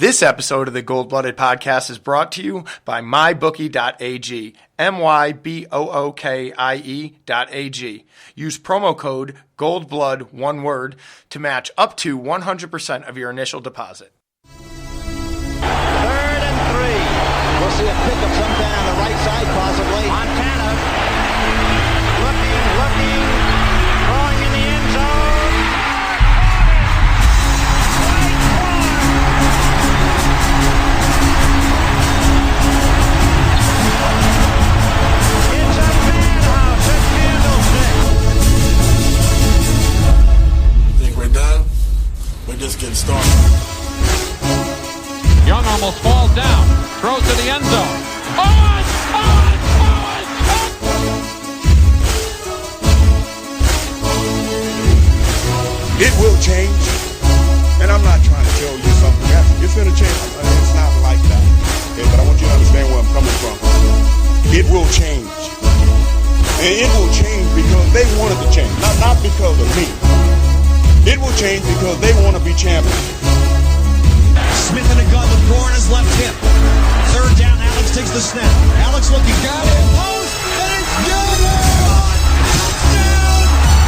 This episode of the Gold Blooded Podcast is brought to you by mybookie.ag, mybookie.ag. Use promo code GOLDBLOOD, one word, to match up to 100% of your initial deposit. 3rd and 3. We'll see a pickup sometime on the right side, possibly. Montana looking, throwing in the end zone. We're just getting started. Young almost falls down, throws to the end zone. It will change, and I'm not trying to tell you something. It's going to change. It's not like that. Okay, but I want you to understand where I'm coming from. It will change. And it will change because they wanted to change, not because of me. It will change because they want to be champions. Smith in a gun with Gore on his left hip. 3rd down, Alex takes the snap. Alex looking, got it, post, and it's good!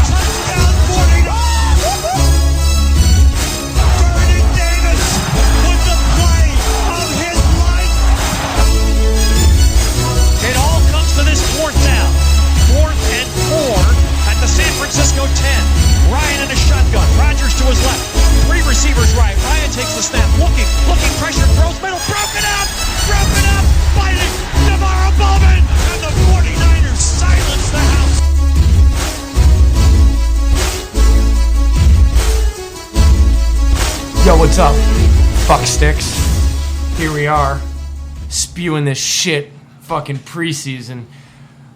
Touchdown, 49! Vernon Davis with the play of his life. It all comes to this 4th down. 4th and 4 at the San Francisco 10. Ryan in a shotgun. Rodgers to his left. 3 receivers right. Ryan takes the snap. Looking, pressure, throws middle. Broken up, fighting. Navarro Bowman. And the 49ers silence the house. Yo, what's up? Fuck sticks. Here we are. Spewing this shit. Fucking preseason.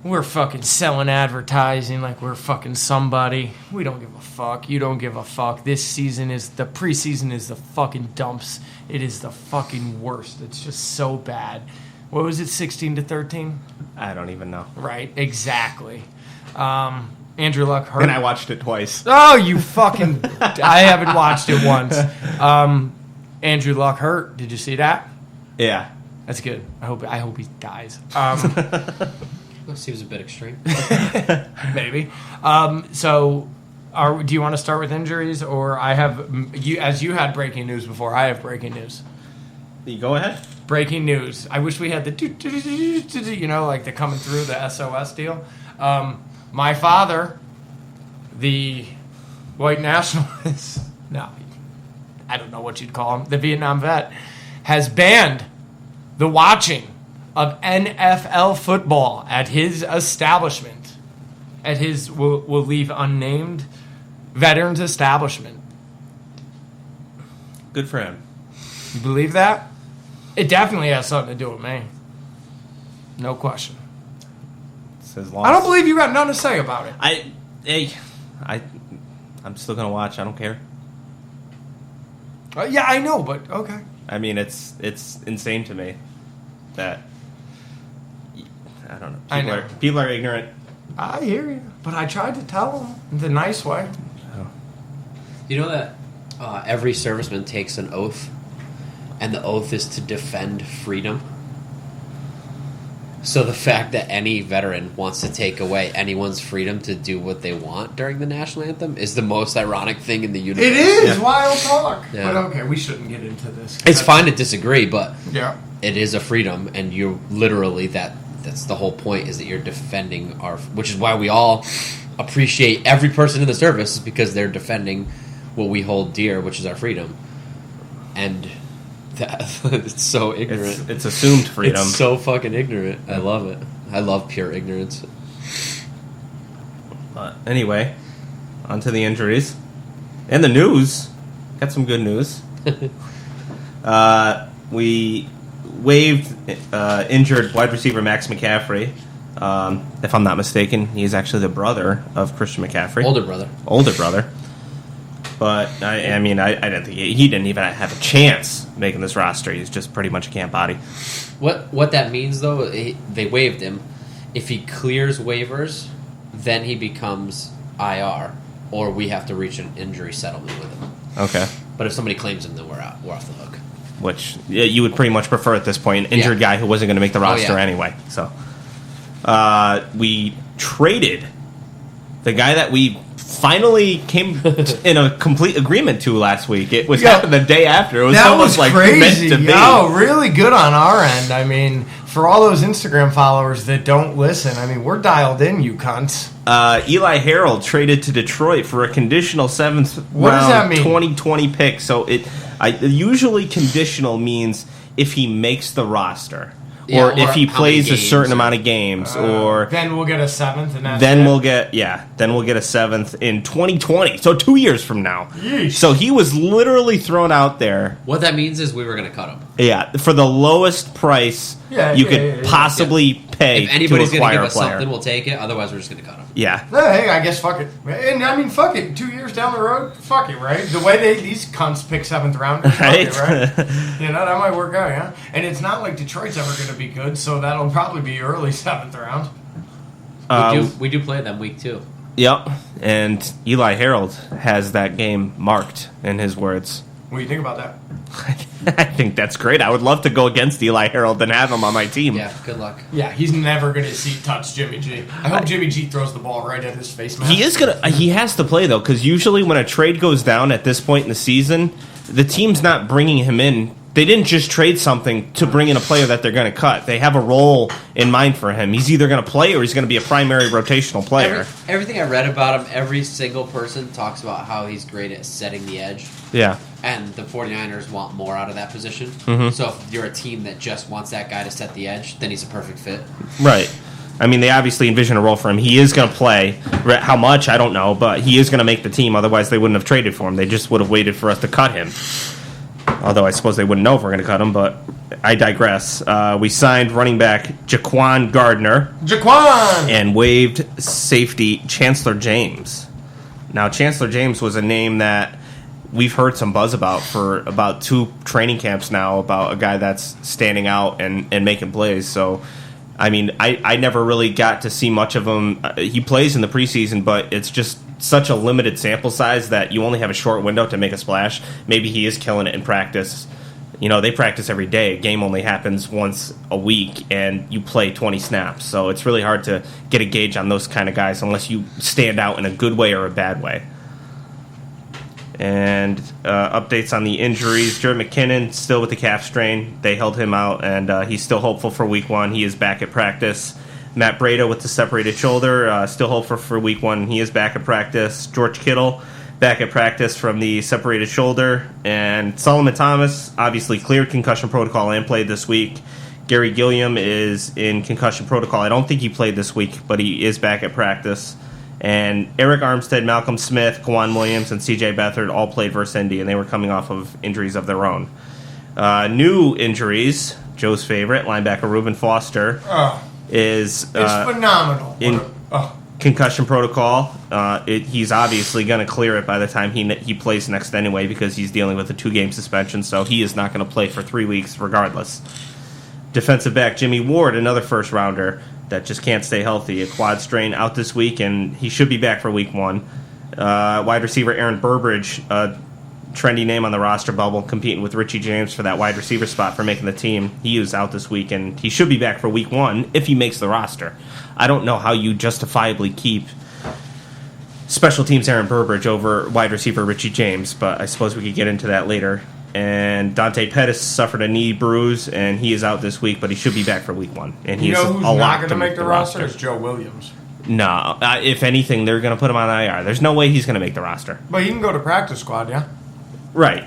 We're fucking selling advertising like we're fucking somebody. We don't give a fuck. You don't give a fuck. This season is, the preseason is the fucking dumps. It is the fucking worst. It's just so bad. What was it, 16-13? I don't even know. Right, exactly. Andrew Luck hurt. And I watched it twice. Oh, you fucking... I haven't watched it once. Andrew Luck hurt. Did you see that? Yeah. That's good. I hope he dies. Seems a bit extreme. Maybe. So, do you want to start with injuries, or I have as you had breaking news before? I have breaking news. You go ahead. Breaking news. I wish we had the like the coming through the SOS deal. My father, the white nationalist, no, I don't know what you'd call him, the Vietnam vet, has banned the watching of NFL football at his establishment, at his, we'll leave unnamed, veterans establishment. Good for him. You believe that? It definitely has something to do with me. No question. It's his loss. I don't believe you got nothing to say about it. I'm still gonna watch. I don't care. Yeah, I know, but okay. I mean, it's insane to me that I don't know. People are ignorant. I hear you, but I tried to tell them in the nice way. Oh. You know that every serviceman takes an oath, and the oath is to defend freedom? So the fact that any veteran wants to take away anyone's freedom to do what they want during the national anthem is the most ironic thing in the universe. It is wild talk. Yeah. But okay, we shouldn't get into this. It's fine to disagree, but yeah, it is a freedom, and you're literally that's the whole point, is that you're defending our, which is why we all appreciate every person in the service, is because they're defending what we hold dear, which is our freedom. And it's so ignorant. It's assumed freedom. It's so fucking ignorant. I love it. I love pure ignorance. But anyway, on to the injuries. And the news. Got some good news. We waived injured wide receiver Max McCaffrey. If I'm not mistaken, he's actually the brother of Christian McCaffrey. Older brother. But, I mean, I didn't think he didn't even have a chance making this roster. He's just pretty much a camp body. What that means, though, they waived him. If he clears waivers, then he becomes IR, or we have to reach an injury settlement with him. Okay. But if somebody claims him, then we're out. We're off the hook. which you would pretty much prefer at this point. An injured guy who wasn't going to make the roster anyway. So we traded the guy that we finally came in a complete agreement to last week. It was happened the day after. It was almost like crazy. Meant to be. No, really good on our end. I mean, for all those Instagram followers that don't listen, I mean, we're dialed in, you cunts. Eli Harold traded to Detroit for a conditional 7th round 2020 pick. So usually conditional means if he makes the roster. Or if he plays a certain amount of games, or then we'll get a 7th, and then we'll get a 7th in 2020. So 2 years from now. Yeesh. So he was literally thrown out there. What that means is we were going to cut him. Yeah, for the lowest price you could possibly pay. If anybody's going to give us something, we'll take it. Otherwise, we're just going to cut him. Yeah. Hey, I guess fuck it. And I mean, fuck it. 2 years down the road, fuck it, right? The way these cunts pick 7th rounders, right? Fuck it, right? You know, that might work out, yeah. And it's not like Detroit's ever going to be good, so that'll probably be early 7th round. We do play them week 2. Yep. And Eli Harold has that game marked, in his words. What do you think about that? I think that's great. I would love to go against Eli Harold and have him on my team. Yeah, good luck. Yeah, he's never going to touch Jimmy G. I hope Jimmy G throws the ball right at his face mask. He has to play, though, because usually when a trade goes down at this point in the season, the team's not bringing him in. They didn't just trade something to bring in a player that they're going to cut. They have a role in mind for him. He's either going to play or he's going to be a primary rotational player. Everything I read about him, every single person talks about how he's great at setting the edge. Yeah. And the 49ers want more out of that position. Mm-hmm. So if you're a team that just wants that guy to set the edge, then he's a perfect fit. Right. I mean, they obviously envision a role for him. He is going to play. How much, I don't know, but he is going to make the team. Otherwise, they wouldn't have traded for him. They just would have waited for us to cut him. Although I suppose they wouldn't know if we're going to cut him, but I digress. We signed running back Jaquan Gardner. And waived safety Chancellor James. Now, Chancellor James was a name that we've heard some buzz about for about 2 training camps now, about a guy that's standing out and making plays. So, I mean, I never really got to see much of him. He plays in the preseason, but it's just such a limited sample size that you only have a short window to make a splash. Maybe he is killing it in practice. You know, they practice every day. A game only happens once a week, and you play 20 snaps. So it's really hard to get a gauge on those kind of guys unless you stand out in a good way or a bad way. And updates on the injuries. Jared McKinnon still with the calf strain. They held him out, and he's still hopeful for week 1. He is back at practice. Matt Breida with the separated shoulder, still hopeful for week 1. He is back at practice. George Kittle back at practice from the separated shoulder. And Solomon Thomas obviously cleared concussion protocol and played this week. Gary Gilliam is in concussion protocol. I don't think he played this week, but he is back at practice. And Eric Armstead, Malcolm Smith, Kwan Williams, and C.J. Beathard all played versus Indy, and they were coming off of injuries of their own. New injuries, Joe's favorite, linebacker Reuben Foster, is phenomenal. In concussion protocol. He's obviously going to clear it by the time he plays next anyway, because he's dealing with a 2-game suspension, so he is not going to play for 3 weeks regardless. Defensive back Jimmy Ward, another first-rounder that just can't stay healthy. A quad strain out this week, and he should be back for week 1. Wide receiver Aaron Burbridge, a trendy name on the roster bubble, competing with Richie James for that wide receiver spot for making the team. He is out this week, and he should be back for week 1 if he makes the roster. I don't know how you justifiably keep special teams Aaron Burbridge over wide receiver Richie James, but I suppose we could get into that later. And Dante Pettis suffered a knee bruise, and he is out this week, but he should be back for week 1. And you know who's not going to make the roster? It's Joe Williams. No, if anything, they're going to put him on IR. There's no way he's going to make the roster. But he can go to practice squad, yeah? Right.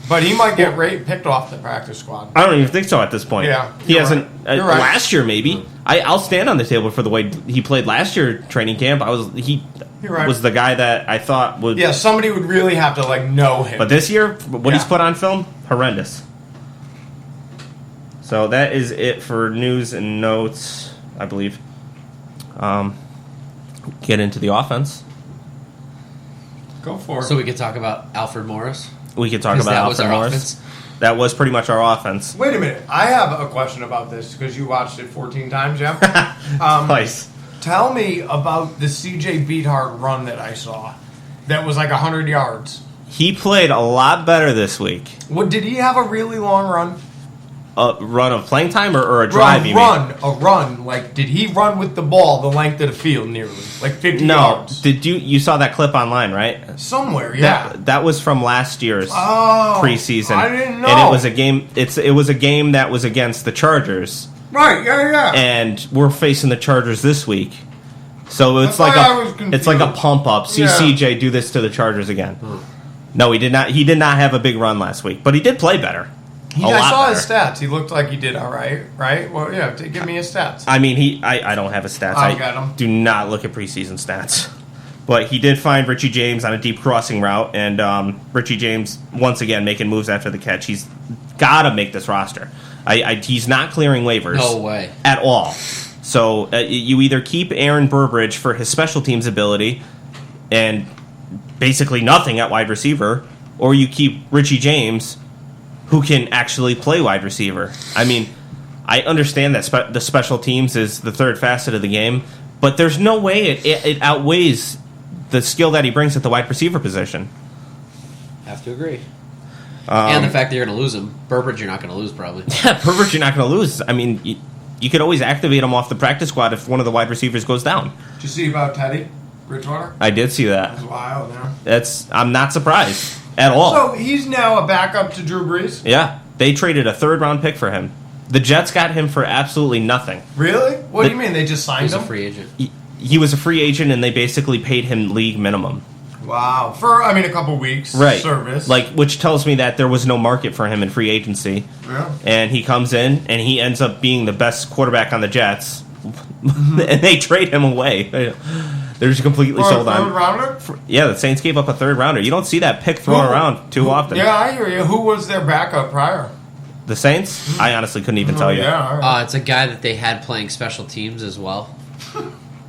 But he might get picked off the practice squad. I don't even think so at this point. Yeah, he hasn't. Right. Right. Last year, maybe. I'll stand on the table for the way he played last year training camp. Was the guy that I thought would. Yeah, somebody would really have to know him. But this year, what he's put on film, horrendous. So that is it for news and notes, I believe. Get into the offense. Go for it. So we could talk about Alfred Morris. We could talk about Alfred Morris. Offense. That was pretty much our offense. Wait a minute. I have a question about this because you watched it 14 times, yeah? Twice. Tell me about the C.J. Beathard run that I saw. That was like 100 yards. He played a lot better this week. What, did he have a really long run? A run of playing time or a drive? A run. Like, did he run with the ball the length of the field nearly? Like 50 yards? Did you saw that clip online, right? Somewhere, yeah. That was from last year's preseason. I didn't know. And it was a game. It was a game that was against the Chargers. Right. Yeah. And we're facing the Chargers this week, so it's That's like a pump up. See CJ do this to the Chargers again. No, he did not. He did not have a big run last week, but he did play better. I saw his stats. He looked like he did all right. Right? Well, yeah. Give me his stats. I mean, I don't have his stats. I got him. Do not look at preseason stats. But he did find Richie James on a deep crossing route, and Richie James once again making moves after the catch. He's got to make this roster. He's not clearing waivers. No way. At all. So you either keep Aaron Burbridge for his special teams ability and basically nothing at wide receiver, or you keep Richie James, who can actually play wide receiver. I mean, I understand that the special teams is the third facet of the game, but there's no way it outweighs the skill that he brings at the wide receiver position. Have to agree. And the fact that you're going to lose him. Burbridge, you're not going to lose, probably. Yeah, Burbridge, you're not going to lose. I mean, you could always activate him off the practice squad if one of the wide receivers goes down. Did you see about Teddy Bridgewater? I did see that. That was wild, yeah. I'm not surprised at all. So he's now a backup to Drew Brees? Yeah. They traded a third-round pick for him. The Jets got him for absolutely nothing. Really? What do you mean? They just signed him? He's a free agent. He was a free agent, and they basically paid him league minimum. Wow. For, a couple weeks service. Which tells me that there was no market for him in free agency. Yeah. And he comes in, and he ends up being the best quarterback on the Jets. Mm-hmm. And they trade him away. They're just completely sold on. Third rounder? Yeah, the Saints gave up a third rounder. You don't see that pick thrown around too often. Yeah, I hear you. Who was their backup prior? The Saints? I honestly couldn't even tell you. Yeah, all right. It's a guy that they had playing special teams as well.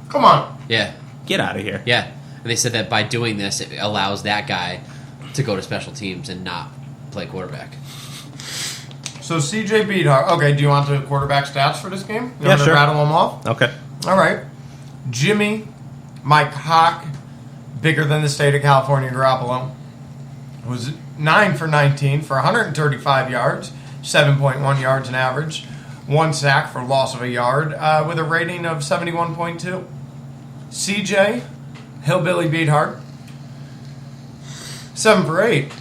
Come on. Yeah. Get out of here. Yeah. And they said that by doing this, it allows that guy to go to special teams and not play quarterback. So CJ Beathard. Okay, do you want the quarterback stats for this game? You want sure. to rattle them off? Okay. All right. Jimmy, Mike Hawk, bigger than the state of California, Garoppolo, was 9 for 19 for 135 yards, 7.1 yards an average, 1 sack for loss of a yard, with a rating of 71.2. CJ, Hillbilly Beathard, 7 for 8,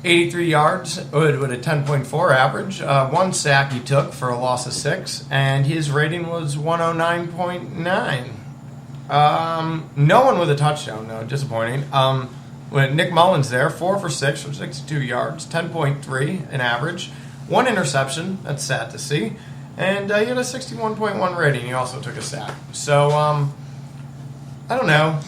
83 yards with a 10.4 average, 1 sack he took for a loss of 6, and his rating was 109.9. No one with a touchdown, though. Disappointing. With Nick Mullins there, 4 for 6 for 62 yards, 10.3 an average, 1 interception. That's sad to see. And he had a 61.1 rating. He also took a sack. So, I don't know.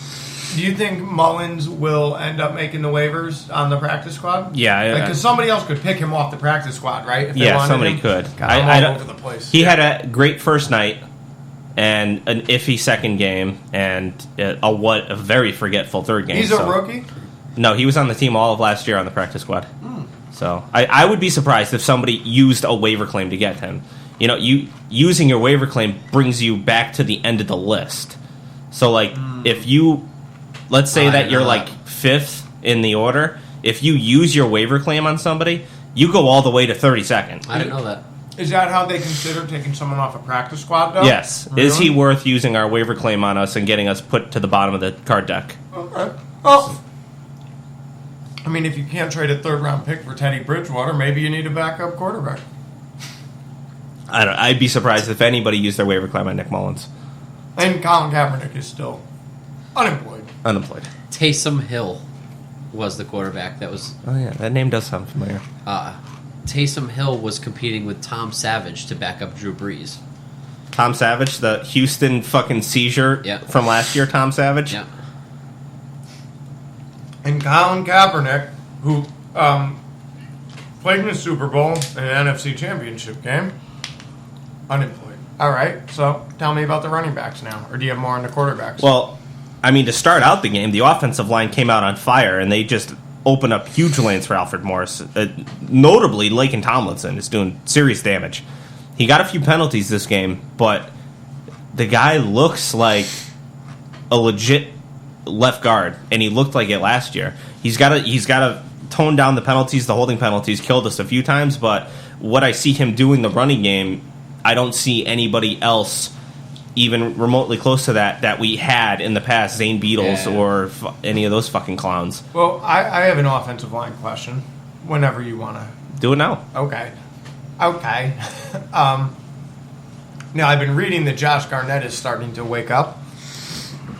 Do you think Mullins will end up making the waivers on the practice squad? Yeah. Because somebody else could pick him off the practice squad, right? If they Yeah, wanted somebody him. could. God, I'm all over the place. He had a great first night and an iffy second game and a very forgetful third game. He's a rookie? No, he was on the team all of last year on the practice squad. So I would be surprised if somebody used a waiver claim to get him. You know, using your waiver claim brings you back to the end of the list. So, like, if you, let's say that you're, like, 5th in the order, if you use your waiver claim on somebody, you go all the way to 32nd. I didn't know that. Is that how they consider taking someone off a practice squad, though? Yes. Really? Is he worth using our waiver claim on us and getting us put to the bottom of the card deck? Okay. Well, I mean, if you can't trade a third-round pick for Teddy Bridgewater, maybe you need a backup quarterback. I'd be surprised if anybody used their waiver claim on Nick Mullins. And Colin Kaepernick is still unemployed. Taysom Hill was the quarterback that was... Oh, yeah. That name does sound familiar. Taysom Hill was competing with Tom Savage to back up Drew Brees. Tom Savage, the Houston fucking seizure from last year, Tom Savage? Yeah. And Colin Kaepernick, who played in the Super Bowl and an NFC Championship game, unemployed. All right, so tell me about the running backs now. Or do you have more on the quarterbacks? Well, I mean, to start out the game, the offensive line came out on fire, and they just opened up huge lanes for Alfred Morris. Notably, Laken Tomlinson is doing serious damage. He got a few penalties this game, but the guy looks like a legit left guard, and he looked like it last year. He's got to tone down the penalties. The holding penalties killed us a few times, but what I see him doing the running game, I don't see anybody else even remotely close to that we had in the past, Zane Beatles or any of those fucking clowns. Well, I have an offensive line question. Whenever you want to do it now. Okay. Now I've been reading that Josh Garnett is starting to wake up.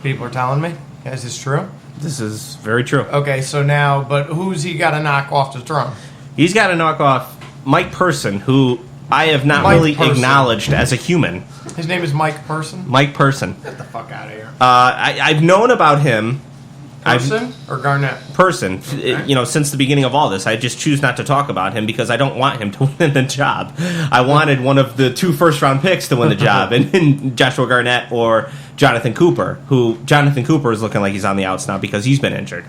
People are telling me. Is this true? This is very true. Okay, so now, but who's he got to knock off the throne? He's got to knock off Mike Person, who I have not acknowledged as a human. His name is Mike Person? Mike Person. Get the fuck out of here. I've known about him. Person or Garnett? Person. Okay. Since the beginning of all this, I just choose not to talk about him because I don't want him to win the job. I wanted one of the 2 first-round picks to win the job, and Joshua Garnett or Jonathan Cooper, who Jonathan Cooper is looking like he's on the outs now because he's been injured.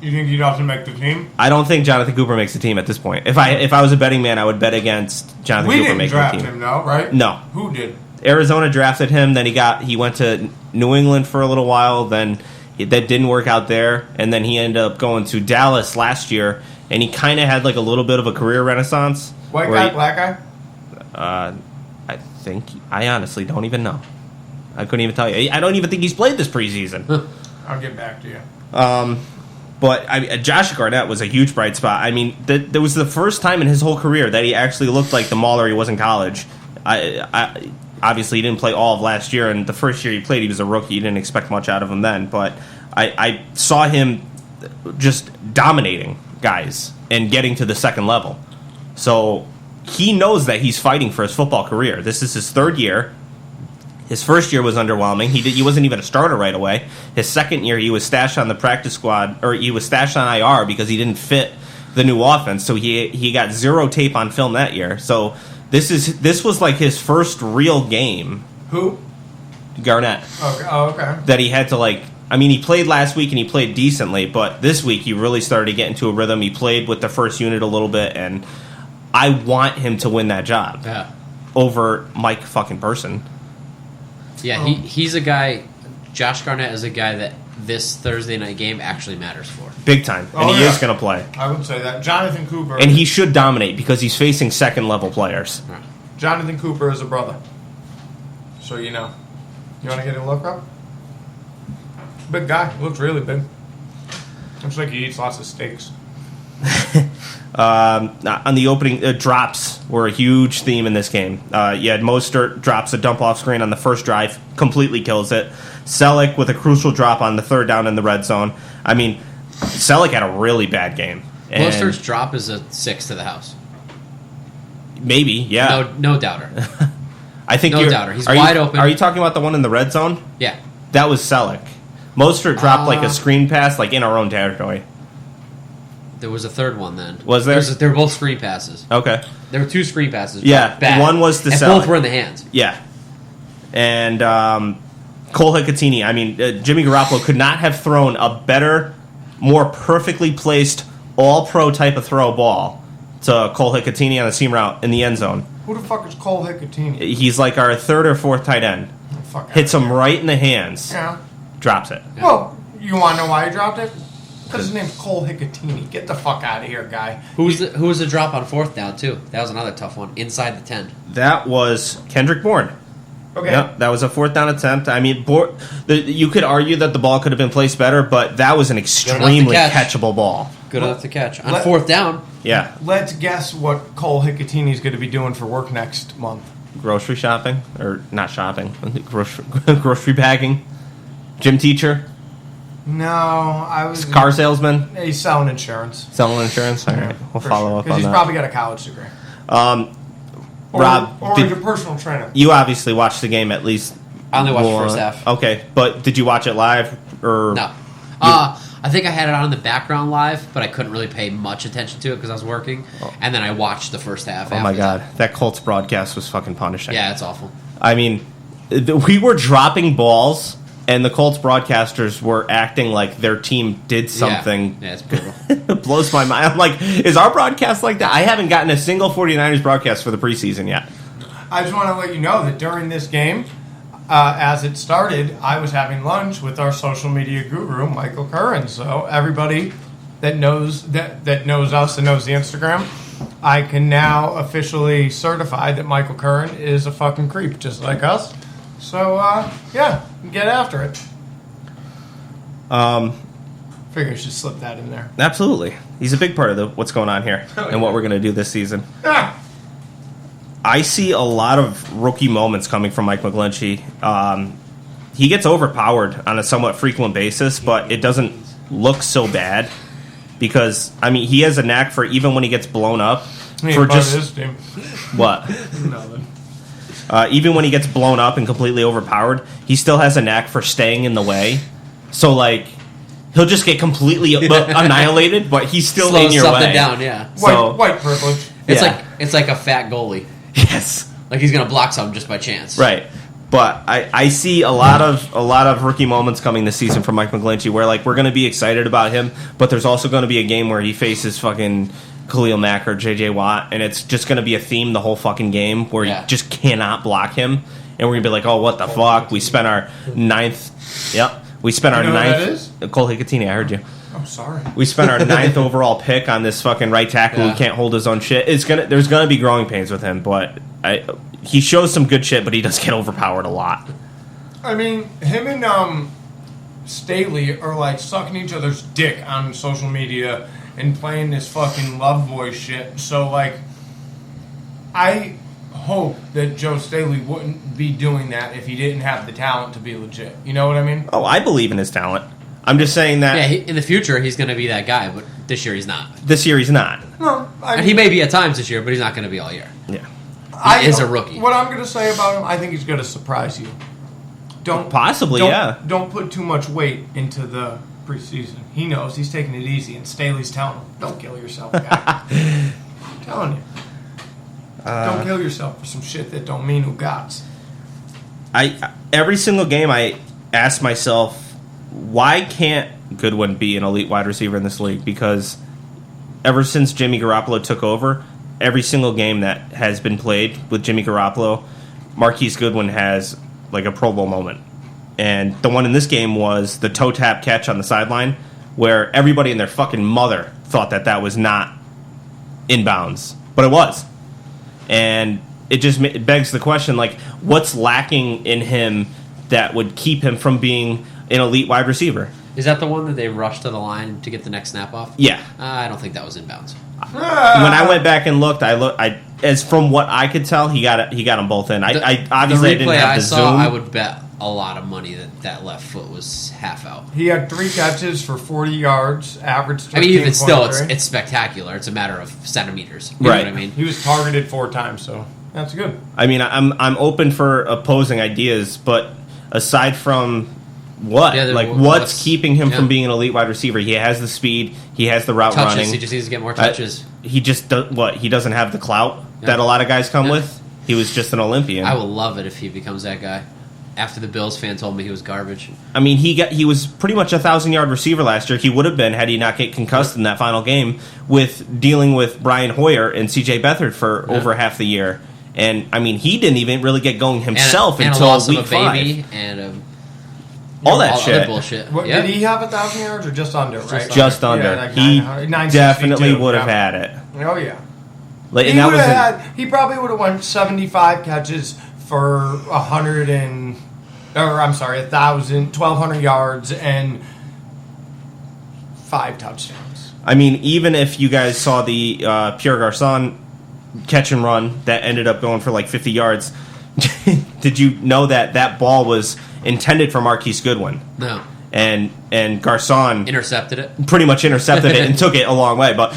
You think he doesn't make the team? I don't think Jonathan Cooper makes the team at this point. If I was a betting man, I would bet against Jonathan Cooper making the team. We didn't draft him, though, right? No. Who did? Arizona drafted him. Then he went to New England for a little while. Then that didn't work out there, and then he ended up going to Dallas last year, and he kind of had like a little bit of a career renaissance. White guy, black guy? I honestly don't even know. I couldn't even tell you. I don't even think he's played this preseason. I'll get back to you. But Josh Garnett was a huge bright spot. I mean, there was the first time in his whole career that he actually looked like the Mauler he was in college. Obviously, he didn't play all of last year, and the first year he played, he was a rookie. You didn't expect much out of him then. But I saw him just dominating guys and getting to the second level. So he knows that he's fighting for his football career. This is his 3rd year. His first year was underwhelming. He wasn't even a starter right away. His second year, he was stashed on the practice squad, or he was stashed on IR because he didn't fit the new offense. So he got 0 tape on film that year. So this was like his first real game. Who? Garnett. Okay. Oh, okay. That he had to he played last week and he played decently, but this week he really started to get into a rhythm. He played with the first unit a little bit, and I want him to win that job. Yeah. Over Mike fucking Person. Yeah, he's a guy. Josh Garnett is a guy that this Thursday night game actually matters for. Big time. And he is going to play. I would say that. Jonathan Cooper. And he should dominate because he's facing second-level players. Jonathan Cooper is a brother. So you know. You want to get a look up? Big guy. Looks really big. Looks like he eats lots of steaks. On the opening, drops were a huge theme in this game. You had Mostert drops a dump-off screen on the first drive, completely kills it. Selleck with a crucial drop on the 3rd down in the red zone. I mean, Selleck had a really bad game. Mostert's drop is a 6 to the house. Maybe, yeah. No doubter. I think no doubter. He's wide open. Are you talking about the one in the red zone? Yeah. That was Selleck. Mostert dropped a screen pass in our own territory. There was a third one then. Was there? They were both screen passes. Okay. There were 2 screen passes. Yeah, bad. one was to and Selleck. both were in the hands. Yeah. And Cole Hicatini, Jimmy Garoppolo could not have thrown a better, more perfectly placed, all-pro type of throw ball to Cole Hicatini on the seam route in the end zone. Who the fuck is Cole Hicatini? He's like our 3rd or 4th tight end. Hits him right in the hands. Yeah. Drops it. Yeah. Well, you want to know why he dropped it? Because his name's Cole Hicatini. Get the fuck out of here, guy. Who was the drop on 4th down, too? That was another tough one. Inside the 10. That was Kendrick Bourne. Okay. Yep, that was a 4th down attempt. You could argue that the ball could have been placed better, but that was an extremely catchable ball. Good enough to catch. On 4th down. Yeah. Let's guess what Cole Hicatini is going to be doing for work next month. Grocery shopping? Or not shopping. Grocery bagging? Gym teacher? No, I was... Car salesman? He's selling insurance. Selling insurance? All right. We'll follow up on that. Because he's probably got a college degree. Rob, or he's a personal trainer. You obviously watched the game at least. I only watched the first half. Okay, but did you watch it live or no? I think I had it on in the background live, but I couldn't really pay much attention to it because I was working. And then I watched the first half. Oh my god, that Colts broadcast was fucking punishing. Yeah, it's awful. I mean, we were dropping balls, and the Colts broadcasters were acting like their team did something. Yeah, it's brutal. It blows my mind. I'm like, is our broadcast like that? I haven't gotten a single 49ers broadcast for the preseason yet. I just want to let you know that during this game, as it started, I was having lunch with our social media guru, Michael Curran. So everybody that knows that knows us and knows the Instagram, I can now officially certify that Michael Curran is a fucking creep, just like us. So, yeah, get after it. Figure I should slip that in there. Absolutely. He's a big part of what's going on here and what we're going to do this season. Ah. I see a lot of rookie moments coming from Mike McGlinchey. He gets overpowered on a somewhat frequent basis, but it doesn't look so bad because, I mean, he has a knack for even when he gets blown up. For just his team. What? Nothing. Even when he gets blown up and completely overpowered, he still has a knack for staying in the way. So, like, he'll just get completely annihilated, but he's still Slows in your something way. down, yeah. White privilege. It's like a fat goalie. Yes. Like he's gonna block something just by chance. Right. But I see a lot of rookie moments coming this season from Mike McGlinchey where, like, we're going to be excited about him, but there's also going to be a game where he faces fucking Khalil Mack or J.J. Watt, and it's just going to be a theme the whole fucking game where you just cannot block him, and we're going to be like, oh, what the fuck? We spent our ninth... Yep. We spent our ninth... Cole Hicatini, I heard you. I'm sorry. We spent our ninth overall pick on this fucking right tackle who can't hold his own shit. There's gonna be growing pains with him, but he shows some good shit, but he does get overpowered a lot. I mean, him and Staley are like sucking each other's dick on social media and playing this fucking love boy shit. So, like, I hope that Joe Staley wouldn't be doing that if he didn't have the talent to be legit. You know what I mean? Oh, I believe in his talent. I'm just saying that... Yeah, in the future, he's going to be that guy, but this year he's not. This year he's not. No, and he may be at times this year, but he's not going to be all year. Yeah. He is a rookie. What I'm going to say about him, I think he's going to surprise you. Don't put too much weight into the preseason. He knows he's taking it easy, and Staley's telling him, don't kill yourself, guy. I'm telling you. Don't kill yourself for some shit that don't mean who gots. Every single game I ask myself, why can't Goodwin be an elite wide receiver in this league? Because ever since Jimmy Garoppolo took over, every single game that has been played with Jimmy Garoppolo, Marquise Goodwin has like a Pro Bowl moment. And the one in this game was the toe tap catch on the sideline where everybody and their fucking mother thought that was not inbounds. But it was. And it begs the question, like, what's lacking in him that would keep him from being an elite wide receiver? Is that the one that they rushed to the line to get the next snap off? Yeah. I don't think that was inbounds. When I went back and looked, as from what I could tell, he got them both in. I obviously didn't have the zoom. I would bet a lot of money that left foot was half out. He had 3 catches for 40 yards, average 13. I mean, even still, it's spectacular. It's a matter of centimeters. You know what I mean? He was targeted 4 times, so that's good. I mean, I'm open for opposing ideas, but aside from what? What's keeping him from being an elite wide receiver? He has the speed. He has the route running. He just needs to get more touches. He just he doesn't have the clout that a lot of guys come with. He was just an Olympian. I will love it if he becomes that guy. After the Bills fan told me he was garbage. I mean, he was pretty much a 1,000-yard receiver last year. He would have been had he not get concussed in that final game with dealing with Brian Hoyer and C.J. Beathard for over half the year. And I mean, he didn't even really get going himself until week 5. And all that shit. Other bullshit. Did he have 1,000 yards or just under? Right? Just under. Yeah, he definitely would have had it. Oh yeah. He probably would have won 75 catches for 1,200 yards and 5 touchdowns. I mean, even if you guys saw the Pierre Garçon catch and run that ended up going for like 50 yards, did you know that ball was intended for Marquise Goodwin? No. And Garçon intercepted it. Pretty much intercepted it and took it a long way. But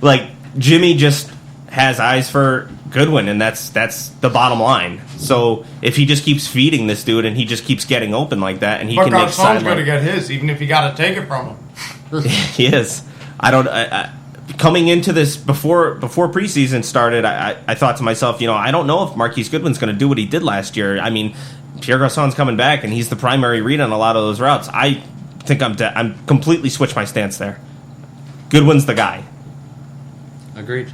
like Jimmy just has eyes for Goodwin, and that's the bottom line. So if he just keeps feeding this dude and he just keeps getting open like that, and he can make Garçon's going to get his, even if you got to take it from him. He is. Coming into this before preseason started, I thought to myself, I don't know if Marquise Goodwin's going to do what he did last year. I mean, Pierre Garçon's coming back, and he's the primary read on a lot of those routes. I think I'm completely switched my stance there. Goodwin's the guy. Agreed.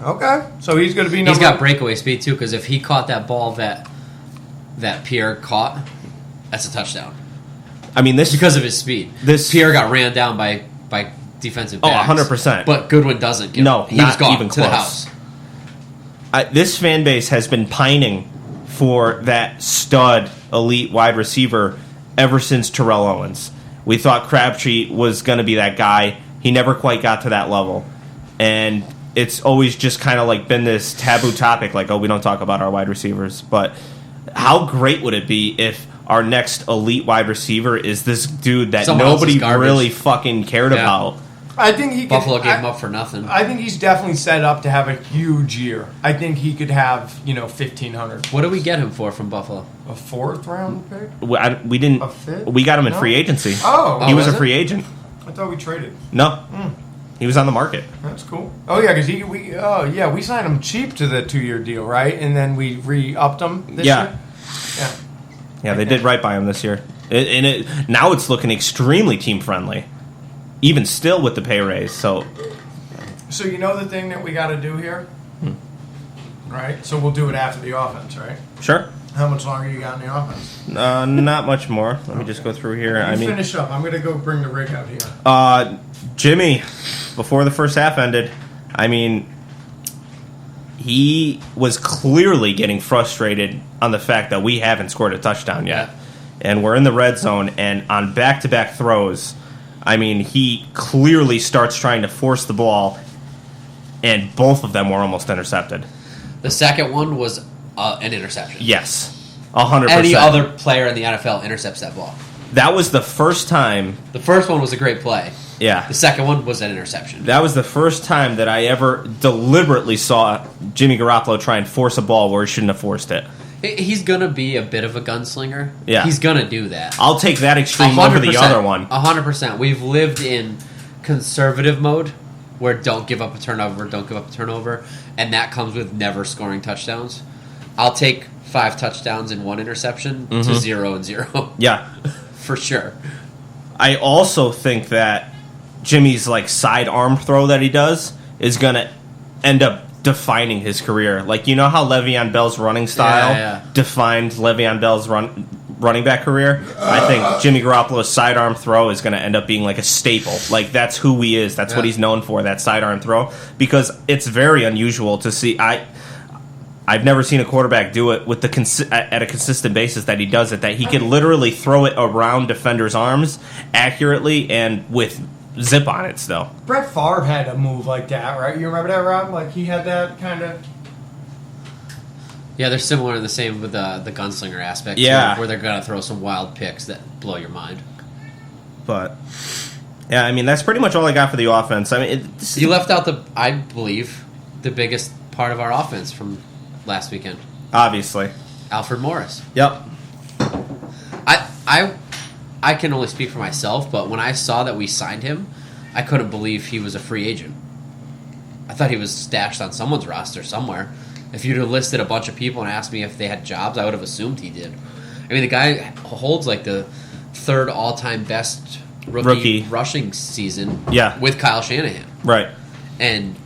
Okay, so he's going to be He's got breakaway speed, too, because if he caught that ball that that Pierre caught, that's a touchdown. I mean, this Because of his speed. Pierre got ran down by defensive backs. 100%. But Goodwin doesn't. He was not gone even to the close. house. This fan base has been pining for that stud elite wide receiver ever since Terrell Owens. We thought Crabtree was going to be that guy. He never quite got to that level. And it's always just kind of like been this taboo topic, like, we don't talk about our wide receivers. But how great would it be if our next elite wide receiver is this dude that Someone else's nobody garbage. really fucking cared about? I think he Buffalo gave him up for nothing. I think he's definitely set up to have a huge year. I think he could have 1,500. What did we get him for from Buffalo? A 4th round pick? We didn't. A fifth? We got him in No? free agency. Oh, he was was a it? free agent. I thought we traded. No, he was on the market. That's cool. Oh yeah, because we signed him cheap to the 2-year deal, right? And then we re-upped him this Yeah. year. Yeah. Yeah, they did right by him this year. Now it's looking extremely team friendly, even still with the pay raise. So So the thing that we got to do here, right? So we'll do it after the offense, right? sure, How much longer you got in the offense? not much more. Let me just go through here. You finish up. I'm gonna go bring the rig out here. Jimmy, before the first half ended, he was clearly getting frustrated on the fact that we haven't scored a touchdown yet. And we're in the red zone, and on back-to-back throws, he clearly starts trying to force the ball, and both of them were almost intercepted. The second one was an interception. Yes, 100%. Any other player in the NFL intercepts that ball. That was the first time. The first one was a great play. Yeah. The second one was an interception. That was the first time that I ever deliberately saw Jimmy Garoppolo try and force a ball where he shouldn't have forced it. He's going to be a bit of a gunslinger. Yeah. He's going to do that. I'll take that extreme over the other one. 100%. We've lived in conservative mode where don't give up a turnover, and that comes with never scoring touchdowns. I'll take 5 touchdowns and 1 interception to 0 and 0. Yeah. For sure. I also think that Jimmy's side arm throw that he does is going to end up defining his career. Like, how Le'Veon Bell's running style defined Le'Veon Bell's running back career? I think Jimmy Garoppolo's sidearm throw is going to end up being a staple. That's who he is. That's what he's known for, that sidearm throw. Because it's very unusual to see. I've never seen a quarterback do it with at a consistent basis that he does it, that he can literally throw it around defenders' arms accurately and with zip on it still. Brett Favre had a move like that, right? You remember that, Rob? He had that kind of... Yeah, they're similar and the same with the gunslinger aspect. Yeah. Too, where they're going to throw some wild picks that blow your mind. But, yeah, that's pretty much all I got for the offense. You left out I believe, the biggest part of our offense from last weekend. Obviously. Alfred Morris. Yep. I can only speak for myself, but when I saw that we signed him, I couldn't believe he was a free agent. I thought he was stashed on someone's roster somewhere. If you'd have listed a bunch of people and asked me if they had jobs, I would have assumed he did. The guy holds the 3rd all-time best rookie rushing season with Kyle Shanahan. Right. And,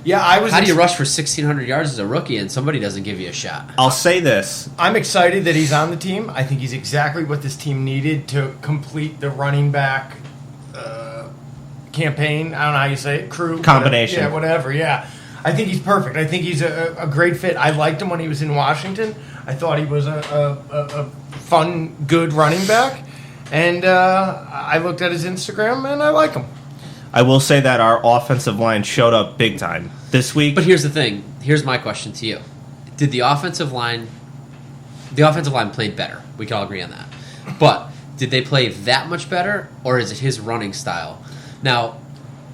Yeah, I was... how do you rush for 1,600 yards as a rookie and somebody doesn't give you a shot? I'll say this. I'm excited that he's on the team. I think he's exactly what this team needed to complete the running back campaign. I don't know how you say it. Crew. Combination. Whatever. Yeah. I think he's perfect. I think he's a great fit. I liked him when he was in Washington. I thought he was a fun, good running back. And I looked at his Instagram, and I like him. I will say that our offensive line showed up big time this week. But here's the thing. Here's my question to you. Did the offensive line played better? We can all agree on that. But did they play that much better, or is it his running style? Now,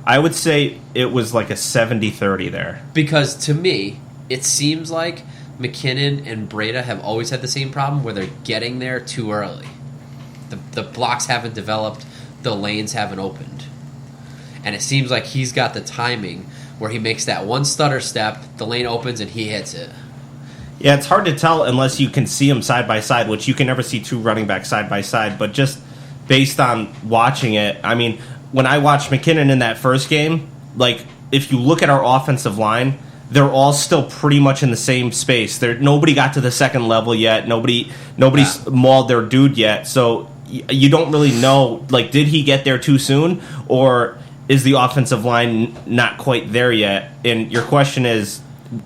I would say it was like a 70-30 there. Because to me, it seems like McKinnon and Breda have always had the same problem where they're getting there too early. The blocks haven't developed, the lanes haven't opened. And it seems like he's got the timing where he makes that one stutter step, the lane opens, and he hits it. Yeah, it's hard to tell unless you can see them side by side, which you can never see 2 running backs side by side. But just based on watching it, when I watched McKinnon in that first game, if you look at our offensive line, they're all still pretty much in the same space. Nobody got to the second level yet. Nobody's mauled their dude yet. So you don't really know, like, did he get there too soon, or is the offensive line not quite there yet? And your question is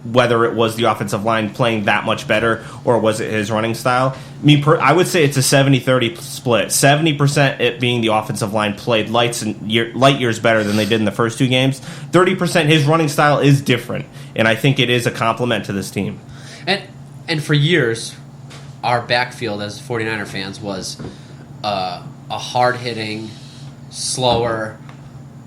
whether it was the offensive line playing that much better, or was it his running style? I would say it's a 70-30 split. 70% it being the offensive line played light years better than they did in the first 2 games. 30% his running style is different, and I think it is a compliment to this team. And for years, our backfield as 49er fans was a hard-hitting, slower,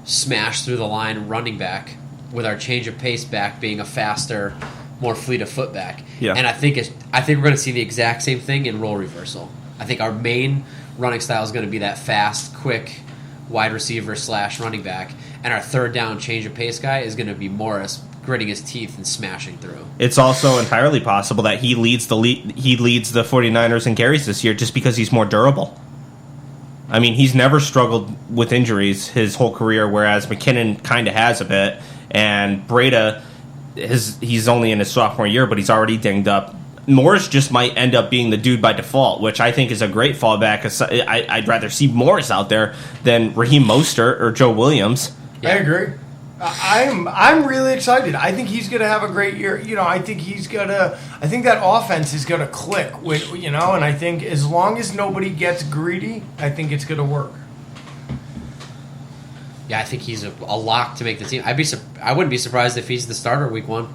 smash through the line running back, with our change of pace back being a faster, more fleet of foot back. Yeah. And I think we're going to see the exact same thing in role reversal. I think our main running style is going to be that fast, quick wide receiver / running back, and our third down change of pace guy is going to be Morris, gritting his teeth and smashing through. It's also entirely possible that he leads the 49ers in carries this year just because he's more durable. I mean, he's never struggled with injuries his whole career, whereas McKinnon kind of has a bit. And Breda, he's only in his sophomore year, but he's already dinged up. Morris just might end up being the dude by default, which I think is a great fallback. I'd rather see Morris out there than Raheem Mostert or Joe Williams. Yeah. I agree. I'm really excited. I think he's going to have a great year. I think that offense is going to click with, and I think as long as nobody gets greedy, I think it's going to work. Yeah, I think he's a lock to make the team. I wouldn't be surprised if he's the starter week 1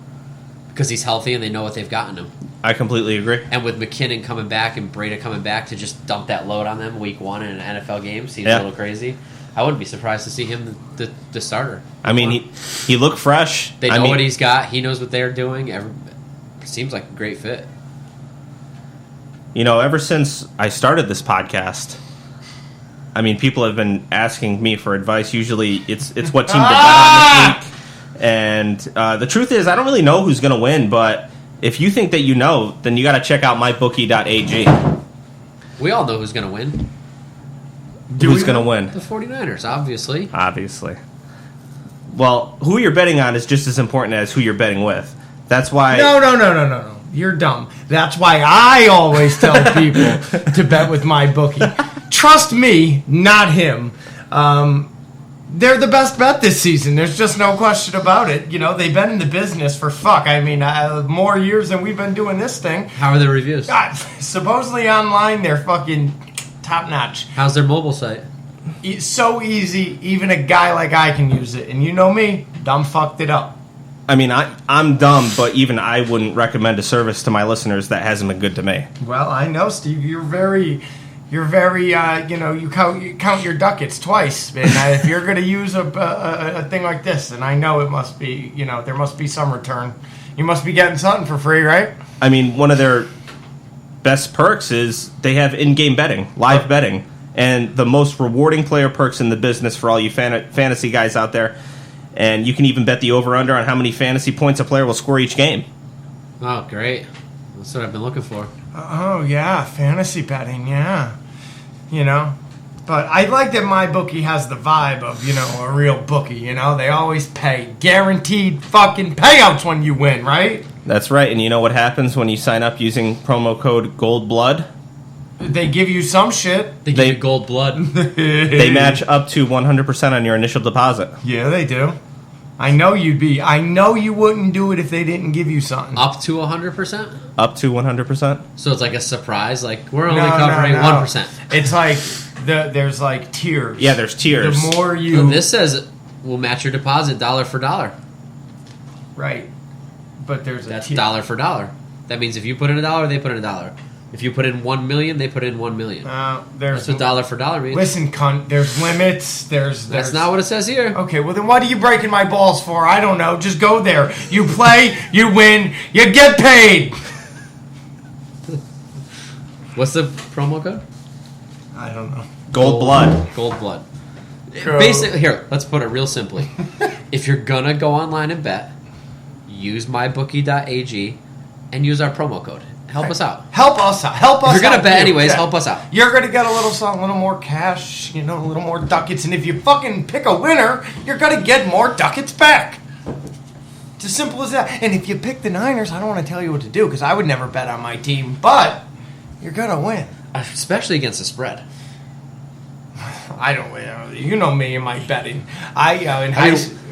because he's healthy and they know what they've gotten him. I completely agree. And with McKinnon coming back and Breda coming back to just dump that load on them week 1 in an NFL game seems a little crazy. I wouldn't be surprised to see him the starter. I mean, he looked fresh. They know what he's got. He knows what they're doing. Seems like a great fit. Ever since I started this podcast, I mean, people have been asking me for advice. Usually it's what team to bet on this week. And the truth is, I don't really know who's going to win, but if you think that you know, then you got to check out mybookie.ag. We all know who's going to win. Who's going to win? The 49ers, obviously. Obviously. Well, who you're betting on is just as important as who you're betting with. That's why... No. You're dumb. That's why I always tell people to bet with my bookie. Trust me, not him. They're the best bet this season. There's just no question about it. They've been in the business for more years than we've been doing this thing. How are their reviews? Supposedly online, they're fucking top notch. How's their mobile site? It's so easy, even a guy like I can use it. And you know me, dumb fucked it up. I mean, I'm dumb, but even I wouldn't recommend a service to my listeners that hasn't been good to me. Well, I know, Steve. You're very, you count your ducats twice, man. If you're going to use a thing like this, and I know it must be, there must be some return. You must be getting something for free, right? I mean, one of their best perks is they have in-game betting, live betting, and the most rewarding player perks in the business for all you fantasy guys out there. And you can even bet the over-under on how many fantasy points a player will score each game. Oh, great. That's what I've been looking for. Oh, yeah, fantasy betting, yeah. But I like that my bookie has the vibe of, a real bookie, They always pay guaranteed fucking payouts when you win, right? That's right, and you know what happens when you sign up using promo code GOLDBLOOD? They give you some shit. They give you gold blood. They match up to 100% on your initial deposit. Yeah, they do. I know you wouldn't do it if they didn't give you something. Up to 100%? Up to 100%. So it's like a surprise? Like, we're only covering 1%. It's like, there's like tiers. Yeah, there's tiers. The more you... So this says we'll match your deposit dollar for dollar. Right. But That's dollar for dollar. That means if you put in $1, they put in $1. If you put in 1 million, they put in 1 million. That's what dollar for dollar means. Listen, cunt, there's limits. That's not what it says here. Okay, well then what are you breaking my balls for? I don't know. Just go there. You play, you win, you get paid. What's the promo code? I don't know. Gold blood. Gold blood. Basically, here, let's put it real simply. If you're gonna go online and bet, use mybookie.ag and use our promo code. Help us out. Help us out. Help us out. If you're going to bet anyways, help us out. You're going to get a little something, a little more cash, a little more ducats. And if you fucking pick a winner, you're going to get more ducats back. It's as simple as that. And if you pick the Niners, I don't want to tell you what to do because I would never bet on my team, but you're going to win. Especially against the spread. I don't win. You know me and my betting.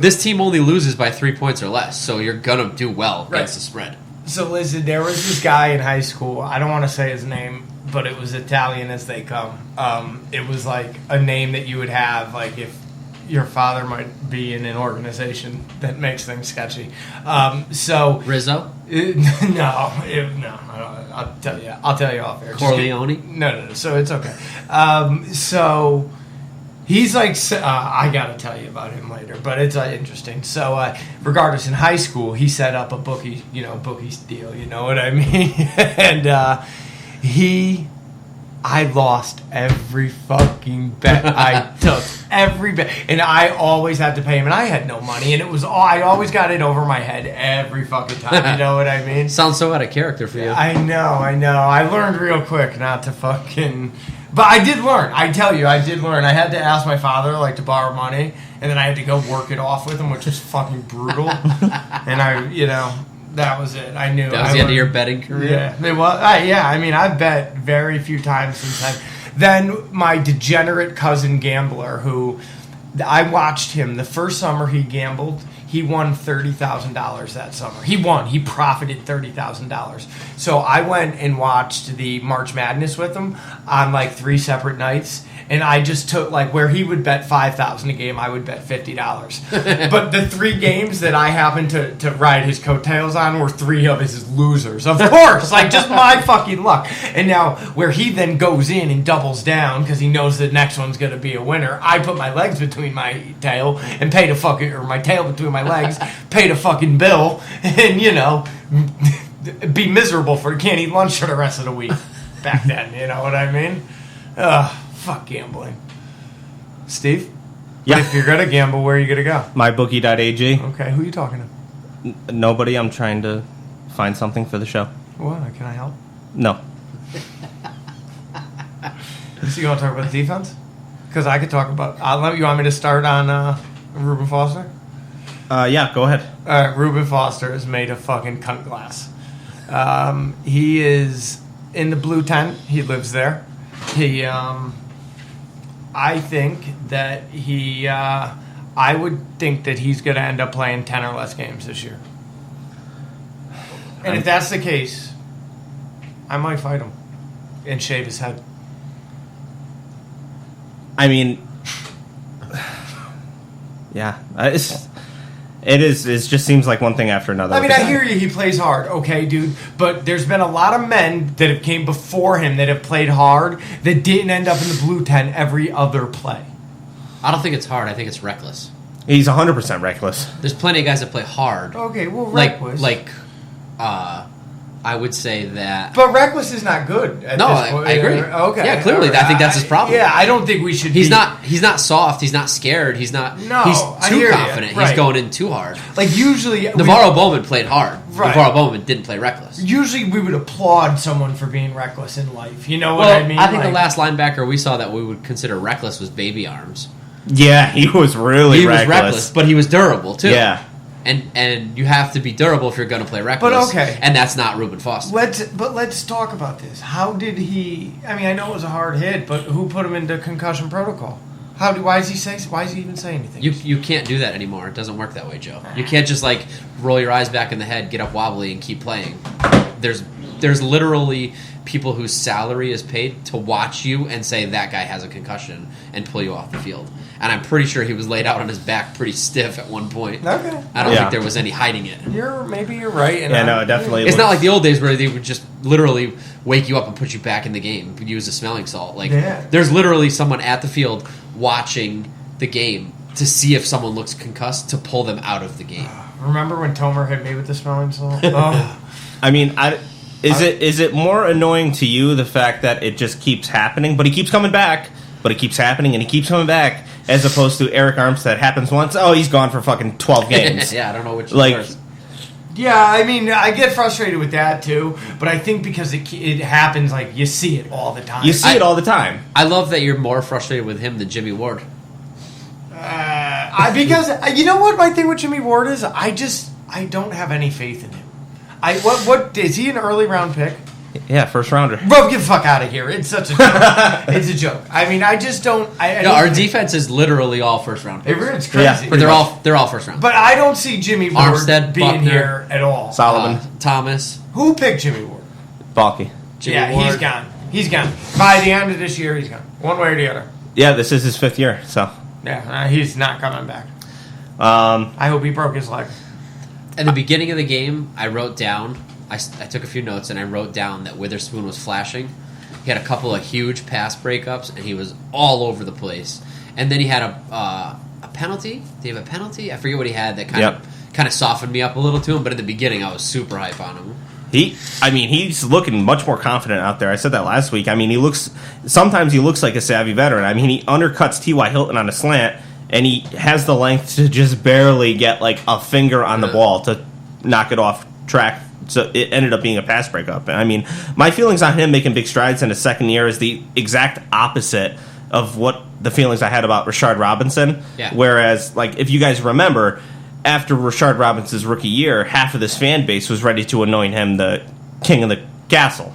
This team only loses by 3 points or less, so you're going to do well against the spread. So listen, there was this guy in high school. I don't want to say his name, but it was Italian as they come. It was like a name that you would have, like if your father might be in an organization that makes things sketchy. Rizzo? No. I'll tell you off air. Corleone? No. So it's okay. So he's like, I got to tell you about him later, but it's interesting. So regardless, in high school, he set up a bookie deal, you know what I mean? And I lost every fucking bet I took. Every bet. And I always had to pay him. And I had no money. And I always got it over my head every fucking time. You know what I mean? Sounds so out of character for you. I know. I learned real quick not to fucking... But I did learn. I tell you, I did learn. I had to ask my father, to borrow money. And then I had to go work it off with him, which was fucking brutal. And that was it. I knew. That was the end of your betting career? Yeah. It was, I've bet very few times since then my degenerate cousin gambler, who I watched him the first summer he gambled, he won $30,000 that summer. He profited $30,000. So I went and watched the March Madness with him on 3 separate nights. And I just took, where he would bet $5,000 a game, I would bet $50. But the 3 games that I happened to ride his coattails on were 3 of his losers. Of course, just my fucking luck. And now, where he then goes in and doubles down because he knows the next one's going to be a winner, I put my legs between my tail and paid my tail between my legs, paid a fucking bill, and, be miserable can't eat lunch for the rest of the week. Back then, you know what I mean? Fuck gambling. Steve? Yeah. If you're going to gamble, where are you going to go? Mybookie.ag. Okay, who are you talking to? Nobody. I'm trying to find something for the show. What? Can I help? No. So you want to talk about the defense? Because I could talk about... you want me to start on Reuben Foster? Yeah, go ahead. Reuben Foster is made of fucking cunt glass. He is in the blue tent. He lives there. I think that I would think that he's going to end up playing 10 or less games this year. And if that's the case, I might fight him and shave his head. I mean, yeah, it just seems like one thing after another. I mean, I hear you. He plays hard, okay, dude. But there's been a lot of men that have came before him that have played hard that didn't end up in the blue tent every other play. I don't think it's hard. I think it's reckless. He's 100% reckless. There's plenty of guys that play hard. Okay, well, reckless. I would say that. But reckless is not good. At No, this point. I agree. Okay. Yeah, clearly, I think that's his problem. Yeah, I don't think we should. He's not soft. He's not scared. He's not. No, he's I too hear you. confident. Right. He's going in too hard. Usually, Navarro Bowman played hard. Right. Navarro Bowman didn't play reckless. Usually, we would applaud someone for being reckless in life. You know what Well, I mean? I think the last linebacker we saw that we would consider reckless was Baby Arms. Yeah, he was really reckless. He was reckless, but he was durable too. Yeah. And you have to be durable if you're going to play reckless. But okay. And that's not Reuben Foster. Let's talk about this. How did he? I mean, I know it was a hard hit, but who put him into concussion protocol? Why does he even say anything? You can't do that anymore. It doesn't work that way, Joe. You can't just roll your eyes back in the head, get up wobbly, and keep playing. There's literally people whose salary is paid to watch you and say that guy has a concussion and pull you off the field. And I'm pretty sure he was laid out on his back pretty stiff at one point. Okay. I don't think there was any hiding it. Maybe you're right. And no, definitely. It's not like the old days where they would just literally wake you up and put you back in the game. Use a smelling salt. There's literally someone at the field watching the game to see if someone looks concussed to pull them out of the game. Remember when Tomer hit me with the smelling salt? Oh. I mean, is it more annoying to you the fact that it just keeps happening, but he keeps coming back, but it keeps happening and he keeps coming back, as opposed to Eric Armstead happens once, he's gone for fucking 12 games. Yeah, I don't know which is worse. Yeah, I mean, I get frustrated with that too, but I think because it happens, you see it all the time. You see it all the time. I love that you're more frustrated with him than Jimmy Ward. Because you know what my thing with Jimmy Ward is? I I don't have any faith in him. What is he an early round pick? Yeah, first rounder. Bro, get the fuck out of here. It's such a joke. It's a joke. I mean, I just don't. Our defense is literally all first round picks. It's crazy. Yeah, But they're all first round. But I don't see Jimmy Ward Armstead, being Buckner, here at all. Solomon. Thomas. Who picked Jimmy Ward? Balky. Jimmy Ward. He's gone. He's gone. By the end of this year, he's gone. One way or the other. Yeah, this is his 5th year, so. Yeah, he's not coming back. I hope he broke his leg. At the beginning of the game, I wrote down, I took a few notes, and I wrote down that Witherspoon was flashing. He had a couple of huge pass breakups, and he was all over the place. And then he had a penalty. Did he have a penalty? I forget what he had that kind of softened me up a little to him, but in the beginning, I was super hype on him. He's looking much more confident out there. I said that last week. I mean, sometimes he looks like a savvy veteran. I mean, he undercuts T.Y. Hilton on a slant, and he has the length to just barely get like a finger on the ball to knock it off track. So it ended up being a pass breakup. I mean, my feelings on him making big strides in his second year is the exact opposite of what the feelings I had about Rashard Robinson. Yeah. Whereas, like, if you guys remember, after Rashard Robinson's rookie year, half of this fan base was ready to anoint him the king of the castle,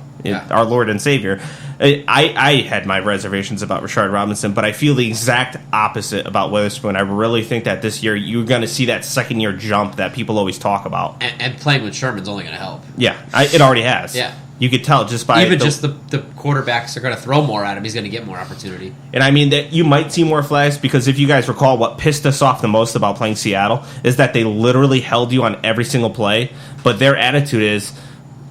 our Lord and Savior. I had my reservations about Rashard Robinson, but I feel the exact opposite about Witherspoon. I really think that this year you're going to see that second-year jump that people always talk about. And playing with Sherman's only going to help. Yeah, it already has. Yeah. You could tell just by... Even the quarterbacks are going to throw more at him. He's going to get more opportunity. And I mean, that you might see more flags because if you guys recall, what pissed us off the most about playing Seattle is that they literally held you on every single play, but their attitude is...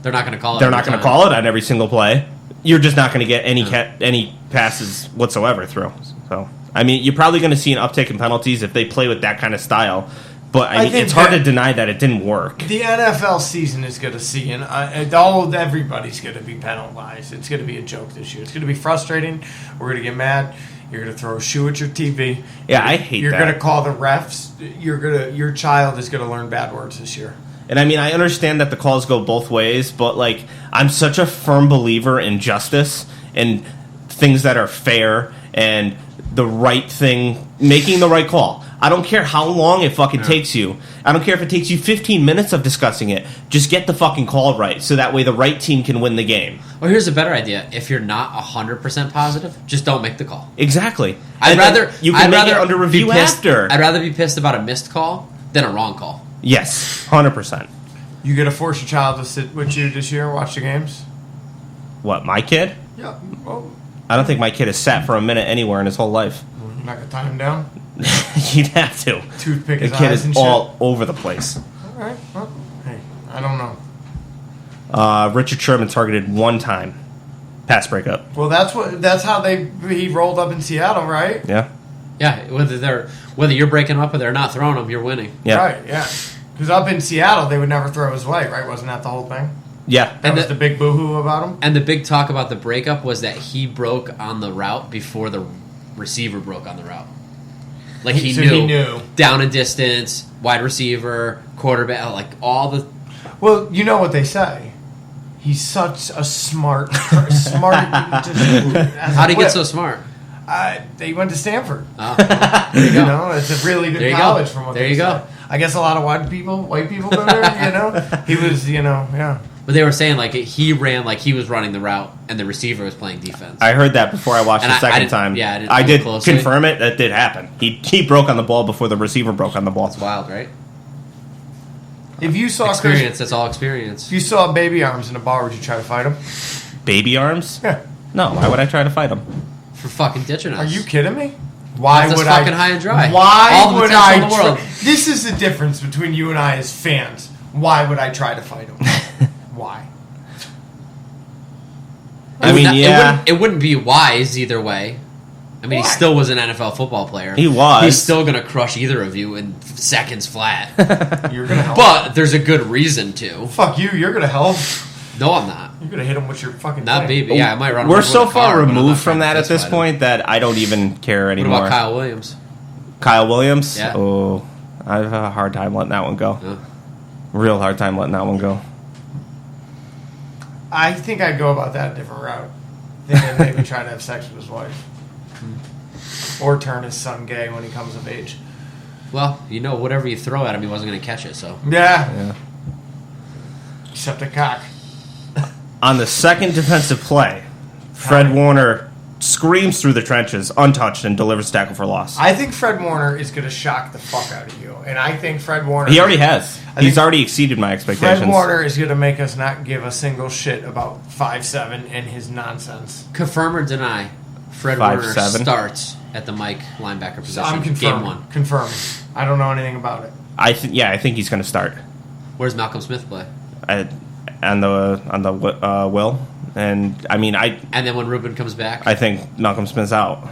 They're not going to call it. They're not going to call it on every single play. You're just not going to get any passes whatsoever through. So, I mean, you're probably going to see an uptick in penalties if they play with that kind of style. But I mean, it's hard to deny that it didn't work. The NFL season is going to see, and everybody's going to be penalized. It's going to be a joke this year. It's going to be frustrating. We're going to get mad. You're going to throw a shoe at your TV. Yeah, I hate that. You're going to call the refs. Your child is going to learn bad words this year. And I mean, I understand that the calls go both ways, but like, I'm such a firm believer in justice and things that are fair and the right thing, making the right call. I don't care how long it fucking takes you. I don't care if it takes you 15 minutes of discussing it. Just get the fucking call right, so that way the right team can win the game. Well, here's a better idea. If you're not 100% positive, just don't make the call. Exactly. I'd rather make it under review after. I'd rather be pissed about a missed call than a wrong call. Yes, 100%. You going to force your child to sit with you this year and watch the games? What, my kid? Yeah. Well, I don't think my kid has sat for a minute anywhere in his whole life. you're not going to tie him down? You'd have to. Toothpick The his kid eyes is and all over the place. All right. Well, hey, I don't know. Richard Sherman targeted one time. Pass breakup. Well, that's how he rolled up in Seattle, right? Yeah. Yeah, whether you're breaking up or they're not throwing them, you're winning. Yeah. Right, yeah. Because up in Seattle, they would never throw his way, right? Wasn't that the whole thing? Yeah. That was the big boo-hoo about him? And the big talk about the breakup was that he broke on the route before the receiver broke on the route. Like he knew. Down and distance, wide receiver, quarterback, like all the... Well, you know what they say. He's such a smart... How'd he get so smart? They went to Stanford. Oh, there you go. You know, it's a really good college from what there they you say. go. I guess a lot of white people go there, you know? He was, yeah. But they were saying like he ran like he was running the route and the receiver was playing defense. I heard that before I watched And the second didn't- time. yeah, I did closely. confirm it. That did happen. He broke on the ball before the receiver broke on the ball. It's wild, right? If you saw Experience, that's all experience. If you saw baby arms in a bar, would you try to fight him? Baby arms? Yeah. No. Why would I try to fight him? For fucking ditching us. Are you kidding me? Why That's would fucking high and dry. Why All the would potential I? in the world. This is the difference between you and I as fans. Why would I try to fight him? Why? I mean, yeah. It wouldn't be wise either way. I mean, Why? he still was an NFL football player. He was. He's still going to crush either of you in seconds flat. You're gonna help. But there's a good reason to. Fuck you. You're gonna help. No, I'm not. You're gonna hit him with your fucking. Not thing. baby. Yeah, I might run. him We're over so with a car, far but I'm not removed from trying that to at this fist fight him. point that I don't even care What anymore. about Kyle Williams? Kyle Williams? Yeah. Oh, I have a hard time letting that one go. Yeah. Real hard time letting that one go. I think I'd go about that a different route. Then maybe try to have sex with his wife, or turn his son gay when he comes of age. Well, whatever you throw at him, he wasn't going to catch it. So Yeah. Except a cock. On the second defensive play, Fred Warner screams through the trenches, untouched, and delivers tackle for loss. I think Fred Warner is going to shock the fuck out of you. And I think Fred Warner... He already has. He's think already exceeded my expectations. Fred Warner is going to make us not give a single shit about 5'7" and his nonsense. confirm or deny, Fred 5'7". Warner starts at the Mike linebacker position. I'm Game confirming. 1. Confirming. I don't know anything about it. I think he's going to start. Where's Malcolm Smith play? On the Will, and And then when Ruben comes back, I think Malcolm Smith's out,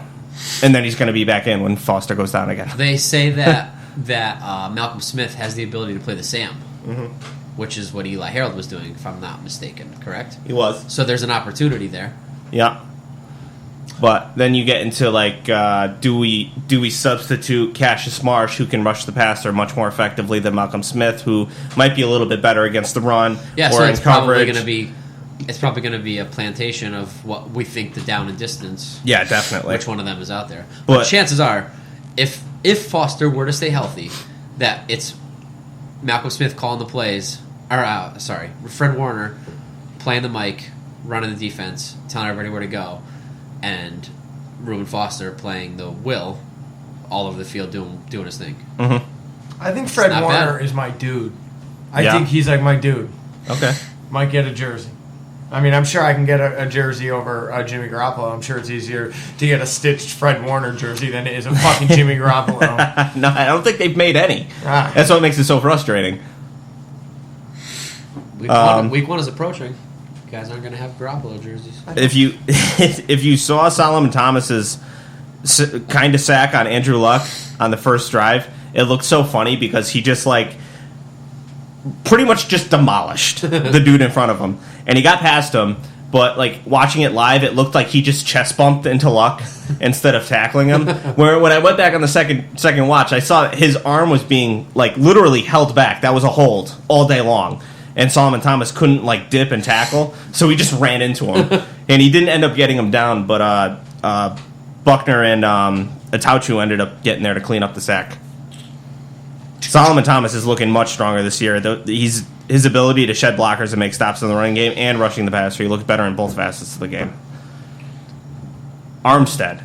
and then he's going to be back in when Foster goes down again. they say that Malcolm Smith has the ability to play the Sam, which is what Eli Harold was doing, if I'm not mistaken. Correct? He was. So there's an opportunity there. Yeah. But then you get into do we substitute Cassius Marsh, who can rush the passer much more effectively than Malcolm Smith, who might be a little bit better against the run Yeah, or so in it's probably coverage. going to be a plantation of what we think the down and distance. Yeah, definitely. Which one of them is out there? But But chances are, if Foster were to stay healthy, that it's Malcolm Smith calling the plays, Fred Warner playing the mic, running the defense, telling everybody where to go, and Reuben Foster playing the will all over the field doing his thing. I think Fred not Warner bad. is my dude. I Yeah. think he's like my dude. Okay. Might get a jersey. I'm sure I can get a jersey over Jimmy Garoppolo. I'm sure it's easier to get a stitched Fred Warner jersey than it is a fucking Jimmy Garoppolo. No, I don't think they've made any. Ah. That's what makes it so frustrating. Week one is approaching. You guys aren't going to have Garoppolo jerseys. If you saw Solomon Thomas's kind of sack on Andrew Luck on the first drive, it looked so funny because he just pretty much just demolished the dude in front of him, and he got past him. But watching it live, it looked like he just chest bumped into Luck instead of tackling him. Where when I went back on the second watch, I saw his arm was being literally held back. That was a hold all day long. And Solomon Thomas couldn't dip and tackle, so he just ran into him, and he didn't end up getting him down. But Buckner and Atauchu ended up getting there to clean up the sack. Solomon Thomas is looking much stronger this year. His ability to shed blockers and make stops in the running game and rushing the passer, he looked better in both facets of the game. Armstead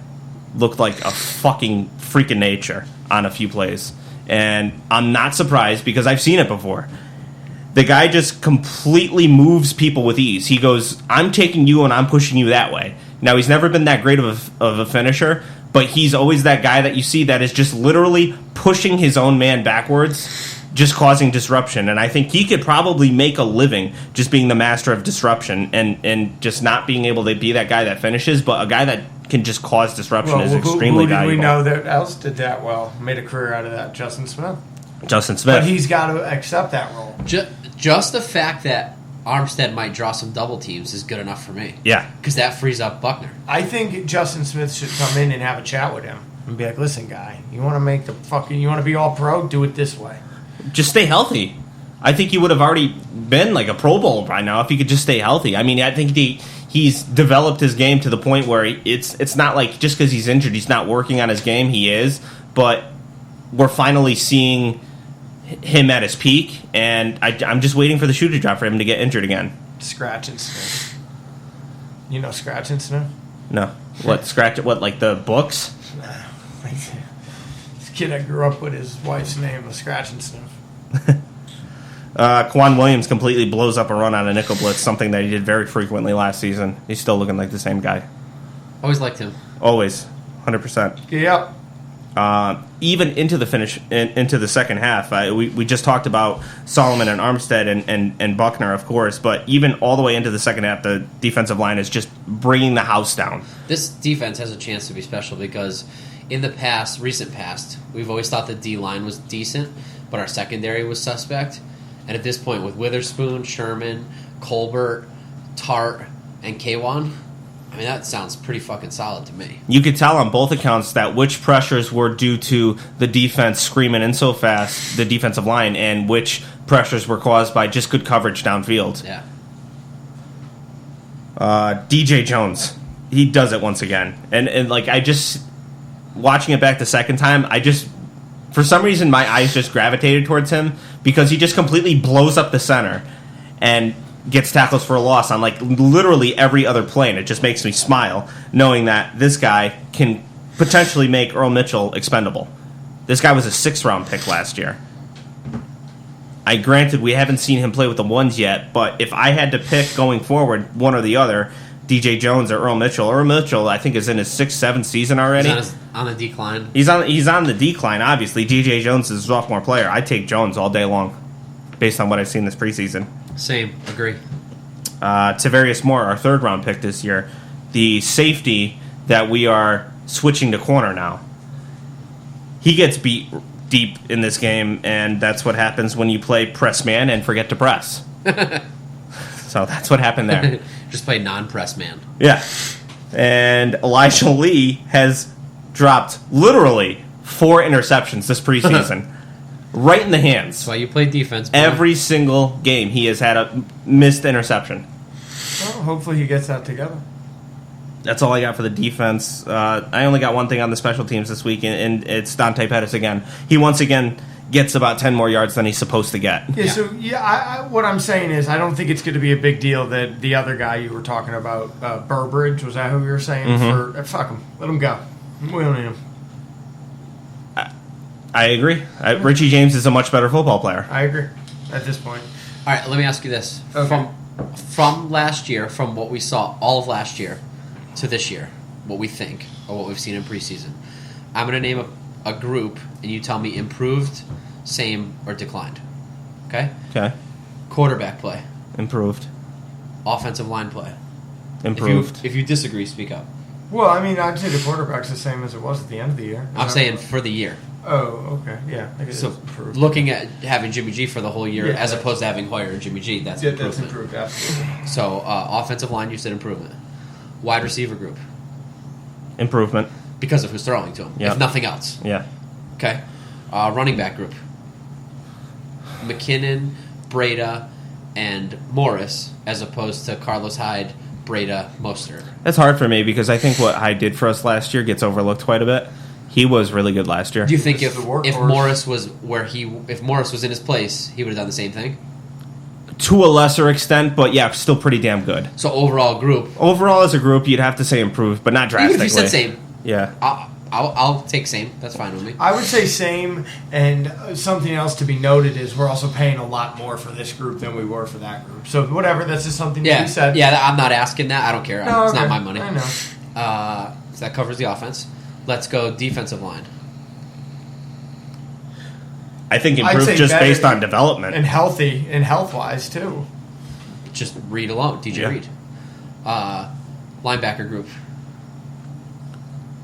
looked like a fucking freak of nature on a few plays, and I'm not surprised because I've seen it before. The guy just completely moves people with ease. He goes, I'm taking you and I'm pushing you that way. Now, he's never been that great of a finisher, but he's always that guy that you see that is just literally pushing his own man backwards, just causing disruption. And I think he could probably make a living just being the master of disruption and just not being able to be that guy that finishes, but a guy that can just cause disruption is extremely valuable. Who did we know that else did that well? Made a career out of that? Justin Smith. Justin Smith. But he's got to accept that role. Just the fact that Armstead might draw some double teams is good enough for me. Yeah. Because that frees up Buckner. I think Justin Smith should come in and have a chat with him and be like, listen, guy, you want to be all pro? Do it this way. Just stay healthy. I think he would have already been a Pro Bowl by now if he could just stay healthy. I think he's developed his game to the point where it's not just because he's injured, he's not working on his game. He is, but we're finally seeing him at his peak, and I'm just waiting for the shoe to drop for him to get injured again. Scratch and sniff. You know Scratch and sniff? No. What, Scratch it? What, the books? This kid I grew up with, his wife's name was Scratch and Sniff. Quan Williams completely blows up a run on a nickel blitz, something that he did very frequently last season. He's still looking like the same guy. Always liked him. Always. 100%. Yep. Even into the second half, we just talked about Solomon and Armstead and Buckner, of course, but even all the way into the second half, the defensive line is just bringing the house down. This defense has a chance to be special because in the recent past, we've always thought the D-line was decent, but our secondary was suspect. And at this point, with Witherspoon, Sherman, Colbert, Tart, and Kwan, that sounds pretty fucking solid to me. You could tell on both accounts that which pressures were due to the defense screaming in so fast, the defensive line, and which pressures were caused by just good coverage downfield. Yeah. DJ Jones, he does it once again. And I just, watching it back the second time, For some reason, my eyes just gravitated towards him because he just completely blows up the center and gets tackles for a loss on like literally every other play, and it just makes me smile knowing that this guy can potentially make Earl Mitchell expendable. This guy was a 6th-round pick last year. Granted, we haven't seen him play with the ones yet, but if I had to pick going forward, one or the other, DJ Jones or Earl Mitchell. Earl Mitchell, I think, is in his 6th, 7th season already. He's on the decline. He's on the decline, obviously. DJ Jones is a sophomore player. I take Jones all day long, based on what I've seen this preseason. Same. Agree. Tavarius Moore, our 3rd-round pick this year, the safety that we are switching to corner now. He gets beat deep in this game, and that's what happens when you play press man and forget to press. So that's what happened there. Just play non-press man. Yeah. And Elijah Lee has dropped literally 4 interceptions this preseason. Right in the hands. That's why you play defense. Boy. Every single game he has had a missed interception. Well, hopefully he gets that together. That's all I got for the defense. I only got one thing on the special teams this week, and it's Dante Pettis again. He once again gets about 10 more yards than he's supposed to get. Yeah, so what I'm saying is I don't think it's going to be a big deal that the other guy you were talking about, Burbridge, was that who you were saying? Mm-hmm. Fuck him. Let him go. We don't need him. I agree. Richie James is a much better football player. I agree at this point. All right, let me ask you this. Okay. From last year, from what we saw all of last year to this year, what we think, or what we've seen in preseason, I'm going to name a group, and you tell me improved, same, or declined. Okay? Okay. Quarterback play. Improved. Offensive line play. Improved. If you disagree, speak up. Well, I mean, I'd say the quarterback's the same as it was at the end of the year. I'm saying for the year. Oh, okay. Yeah. I guess So it's improved. looking at having Jimmy G for the whole year Yeah, as that's- opposed to having Hoyer and Jimmy G, that's Yeah, improvement. that's improved, absolutely. So offensive line, you said improvement. Wide receiver group. Improvement. Because of who's throwing to him, Yep. if nothing else. Yeah. Okay. Running back group. McKinnon, Breda, and Morris, as opposed to Carlos Hyde, Breda, Mostert. That's hard for me because I think what Hyde did for us last year gets overlooked quite a bit. He was really good last year. Do you think This is if the workhorse. Morris was if Morris was in his place, he would have done the same thing? To a lesser extent, but yeah, still pretty damn good. So overall group, Overall, as a group, you'd have to say improved, but not even drastically. if you said same, Yeah. I'll take same. That's fine with me. I would say same, and something else to be noted is we're also paying a lot more for this group than we were for that group. So whatever, that's just something that Yeah, we said. yeah. I'm not asking that. I don't care. No, It's okay. not my money. I know. So that covers the offense. Let's go defensive line. I think I'd improved say just better based on development. And healthy, and health-wise, too. Just Reed alone, DJ Yeah. Reed. Linebacker group.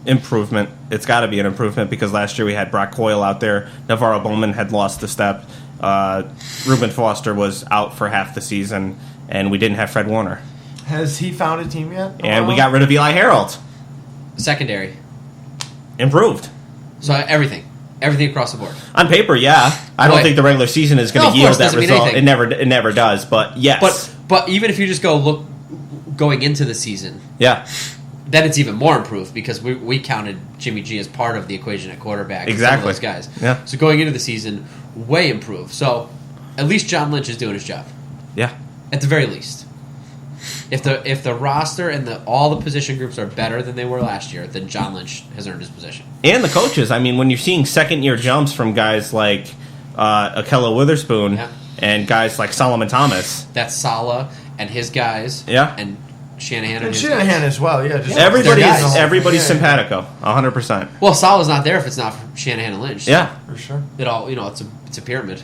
Improvement. It's got to be an improvement because last year we had Brock Coyle out there. Navarro Bowman had lost the step. Reuben Foster was out for half the season, and we didn't have Fred Warner. Has he found a team yet? And we got rid of Eli Harold. Secondary. Improved. So everything across the board. On paper, yeah. I don't Wait. think the regular season is going No, to of yield course, that doesn't mean result. anything. It never does. But yes, But even if you just going into the season, yeah, then it's even more improved because we counted Jimmy G as part of the equation at quarterback. and Exactly. Some of those guys. Yeah. So going into the season, way improved. So at least John Lynch is doing his job. yeah. At the very least. If the roster and all the position groups are better than they were last year, then John Lynch has earned his position. And the coaches. I mean, when you're seeing second-year jumps from guys like Akello Witherspoon Yeah. and guys like Solomon Thomas, That's Saleh and his guys. Yeah. And Shanahan and And his Shanahan guys. as well, yeah. Just everybody's Yeah. simpatico, 100%. Well, Saleh's not there if it's not for Shanahan and Lynch. Yeah. For sure. It all it's a pyramid.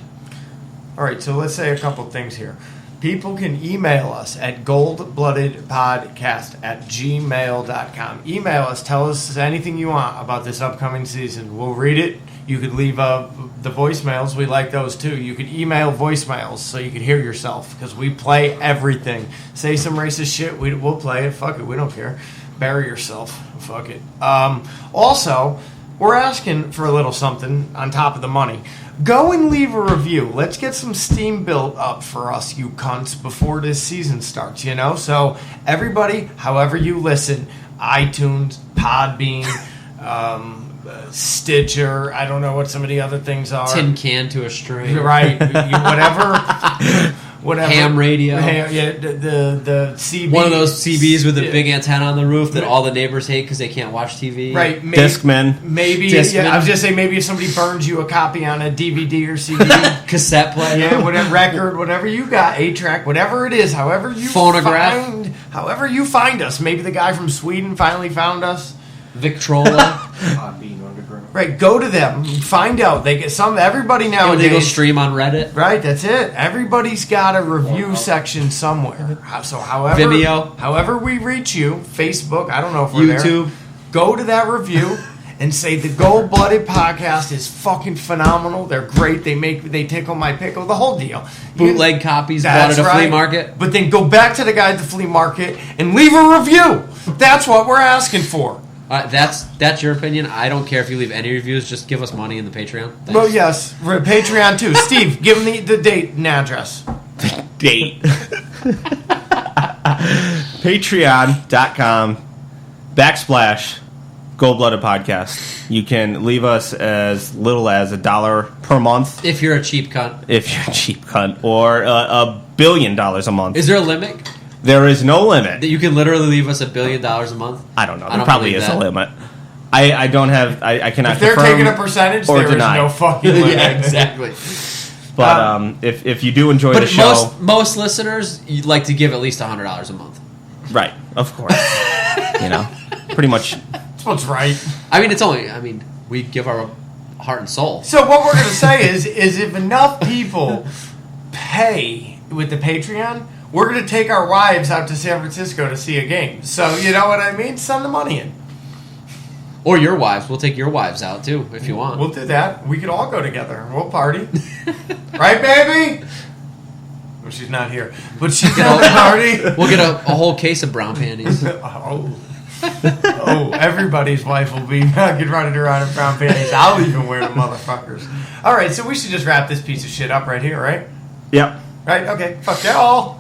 All right, so let's say a couple things here. People can email us at goldbloodedpodcast@gmail.com. Email us. Tell us anything you want about this upcoming season. We'll read it. You could leave the voicemails. We like those too. You could email voicemails so you could hear yourself because we play everything. Say some racist shit. We'll play it. Fuck it. We don't care. Bury yourself. Fuck it. Also, we're asking for a little something on top of the money. Go and leave a review. Let's get some steam built up for us, you cunts, before this season starts, you know? So, everybody, however you listen, iTunes, Podbean, Stitcher. I don't know what some of the other things are. Tin can to a string. Right. Whatever. Ham radio. The CB. One of those CBs with a big antenna on the roof that all the neighbors hate because they can't watch TV. Right. Discman. Maybe. Discman. Yeah, I was just saying maybe if somebody burns you a copy on a DVD or CD. Cassette player. Yeah, whatever record, whatever you got, 8-track, whatever it is, however you find us. Maybe the guy from Sweden finally found us. Victrola. Right, go to them, find out. They get everybody nowadays. Illegal stream on Reddit. Right, that's it. Everybody's got a review section somewhere. So Vimeo. however we reach you, Facebook, I don't know if we're YouTube. there. Go to that review and say the Gold Blooded podcast is fucking phenomenal. They're great. They tickle my pickle. The whole deal. Bootleg copies bought at a flea market. But then go back to the guy at the flea market and leave a review. That's what we're asking for. That's your opinion. I don't care if you leave any reviews. Just give us money in the Patreon. Thanks. Well, yes, Patreon too. Steve, give him the date and address. Date. Patreon.com/Gold-Blooded Podcast. You can leave us as little as $1 per month. If you're a cheap cunt. Or $1 billion a month. Is there a limit? There is no limit. That you can literally leave us $1 billion a month? I don't know. There probably is a limit. I don't have. I cannot. If they're confirm taking a percentage, or there deny. is no fucking limit. Yeah, exactly. But if you do enjoy the show, most listeners, you'd like to give at least $100 a month. Right? Of course. Pretty much. That's what's right. We give our heart and soul. So what we're going to say is if enough people pay with the Patreon, we're going to take our wives out to San Francisco to see a game. So, you know what I mean? Send the money in. Or your wives. We'll take your wives out, too, if you want. We'll do that. We could all go together. We'll party. Right, baby? Well, she's not here. But she's at the party. We'll get a whole case of brown panties. Everybody's wife will be get running around in brown panties. I'll even wear them, motherfuckers. All right, so we should just wrap this piece of shit up right here, right? Yep. Right, okay. Fuck y'all.